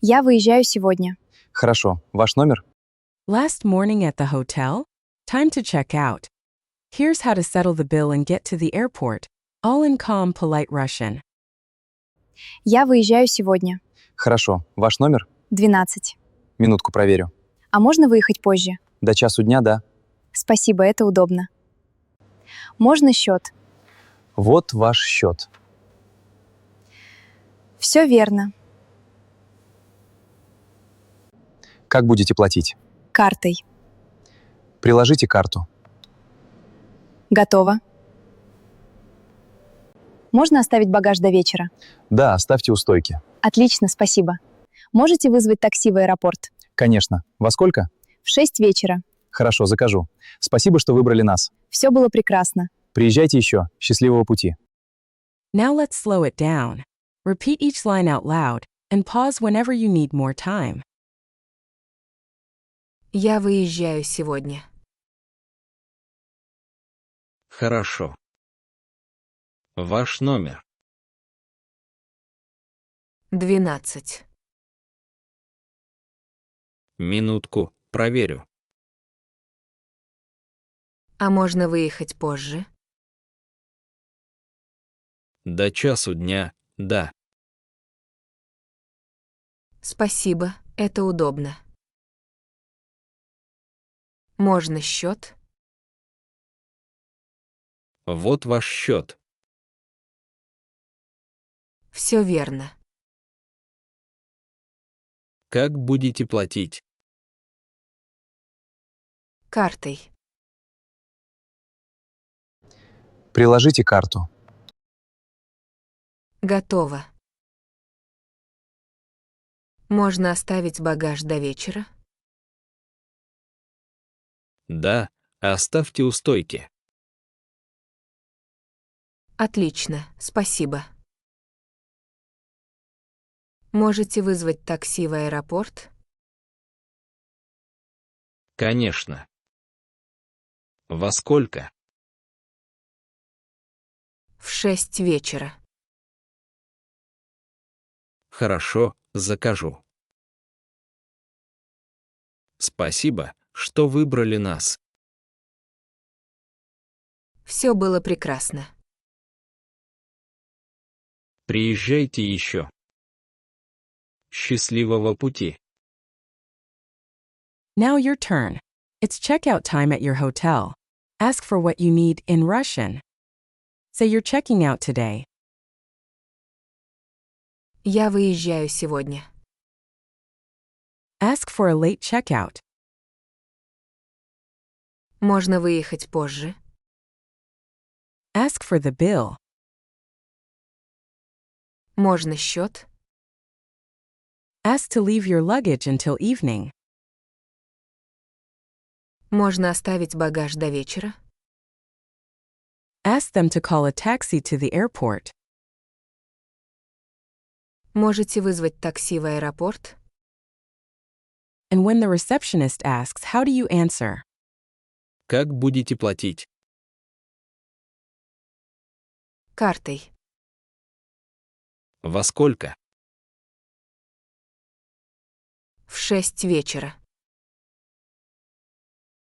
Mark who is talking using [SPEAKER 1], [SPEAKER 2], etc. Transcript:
[SPEAKER 1] Я выезжаю сегодня.
[SPEAKER 2] Хорошо. Ваш номер?
[SPEAKER 3] Last morning at the hotel? Time to check out. Here's how to settle the bill and get to the airport, all in calm, polite Russian.
[SPEAKER 1] Я выезжаю сегодня.
[SPEAKER 2] Хорошо. Ваш номер?
[SPEAKER 1] 12.
[SPEAKER 2] Минутку проверю.
[SPEAKER 1] А можно выехать позже?
[SPEAKER 2] До часу дня, да.
[SPEAKER 1] Спасибо, это удобно. Можно счет?
[SPEAKER 2] Вот ваш счет.
[SPEAKER 1] Все верно.
[SPEAKER 2] Как будете платить?
[SPEAKER 1] Картой.
[SPEAKER 2] Приложите карту.
[SPEAKER 1] Готово. Можно оставить багаж до вечера?
[SPEAKER 2] Да, оставьте у стойки.
[SPEAKER 1] Отлично, спасибо. Можете вызвать такси в аэропорт?
[SPEAKER 2] Конечно. Во сколько?
[SPEAKER 1] В 6 вечера.
[SPEAKER 2] Хорошо, закажу. Спасибо, что выбрали нас.
[SPEAKER 1] Все было прекрасно.
[SPEAKER 2] Приезжайте еще. Счастливого пути.
[SPEAKER 3] Now let's slow it down. Repeat each line out loud and pause whenever you need more time.
[SPEAKER 4] Я выезжаю сегодня.
[SPEAKER 5] Хорошо. Ваш номер?
[SPEAKER 4] 12.
[SPEAKER 5] Минутку, проверю.
[SPEAKER 4] А можно выехать позже?
[SPEAKER 5] До часу дня, да.
[SPEAKER 4] Спасибо, это удобно. Можно счет?
[SPEAKER 5] Вот ваш счет.
[SPEAKER 4] Все верно.
[SPEAKER 5] Как будете платить?
[SPEAKER 4] Картой.
[SPEAKER 2] Приложите карту.
[SPEAKER 4] Готово. Можно оставить багаж до вечера?
[SPEAKER 5] Да, оставьте у стойки.
[SPEAKER 4] Отлично, спасибо. Можете вызвать такси в аэропорт?
[SPEAKER 5] Конечно. Во сколько?
[SPEAKER 4] В 6 вечера.
[SPEAKER 5] Хорошо, закажу. Спасибо, что выбрали нас.
[SPEAKER 4] Все было прекрасно.
[SPEAKER 5] Приезжайте еще. Счастливого пути.
[SPEAKER 3] Now your turn. It's checkout time at your hotel. Ask for what you need in Russian. Say you're checking out today.
[SPEAKER 4] Я выезжаю сегодня.
[SPEAKER 3] Ask for a late checkout.
[SPEAKER 4] Можно выехать позже?
[SPEAKER 3] Ask for the bill.
[SPEAKER 4] Можно счет?
[SPEAKER 3] Ask to leave your luggage until evening.
[SPEAKER 4] Можно оставить багаж до вечера?
[SPEAKER 3] Ask them to call a taxi to the airport.
[SPEAKER 4] Можете вызвать такси в аэропорт?
[SPEAKER 3] And when the receptionist asks, how do you answer?
[SPEAKER 5] Как будете платить?
[SPEAKER 4] Картой.
[SPEAKER 5] Во сколько?
[SPEAKER 4] В 6 вечера.